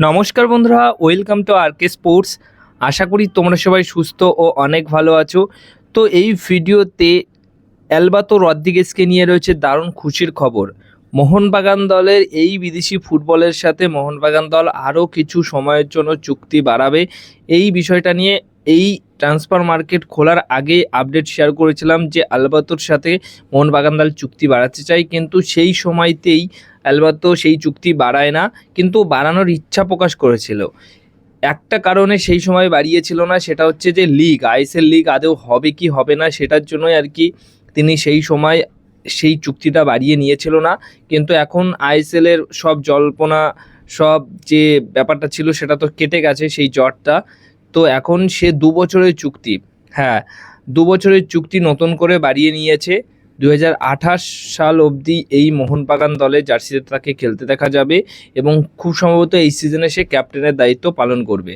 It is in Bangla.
নমস্কার বন্ধুরা, ওয়েলকাম টু আরকে স্পোর্টস। আশা করি তোমরা সবাই সুস্থ ও অনেক ভালো আছো। তো এই ভিডিওতে অ্যালবাতো রদ্রিগেজকে নিয়ে রয়েছে দারুণ খুশির খবর। মোহনবাগান দলের এই বিদেশি ফুটবলের সাথে মোহনবাগান দল আরও কিছু সময়ের জন্য চুক্তি বাড়াবে। এই বিষয়টা নিয়ে এই ট্রান্সফার মার্কেট খোলার আগে আপডেট শেয়ার করেছিলাম যে অ্যালবাতোর সাথে মোহনবাগান দল চুক্তি বাড়াতে চাই, কিন্তু সেই সময়তেই অ্যালবাতো সেই চুক্তি বাড়ায় না, কিন্তু বাড়ানোর ইচ্ছা প্রকাশ করেছিল। একটা কারণে সেই সময় বাড়িয়েছিল না, সেটা হচ্ছে যে আইএসএল লিগ আদৌ হবে কি হবে না সেটার জন্যই আর কি তিনি সেই সময় সেই চুক্তিটা বাড়িয়ে নিয়েছিল না। কিন্তু এখন আইএসএলের সব জল্পনা, সব যে ব্যাপারটা ছিল সেটা তো কেটে গেছে, সেই জ্বরটা। তো এখন সে 2 বছরের চুক্তি, হ্যাঁ 2 বছরের চুক্তি নতুন করে বাড়িয়ে নিয়েছে। 2028 সাল অবধি এই মোহনবাগান দলে জার্সিতে তাকে খেলতে দেখা যাবে এবং খুব সম্ভবত এই সিজনে সে ক্যাপ্টেনের দায়িত্ব পালন করবে।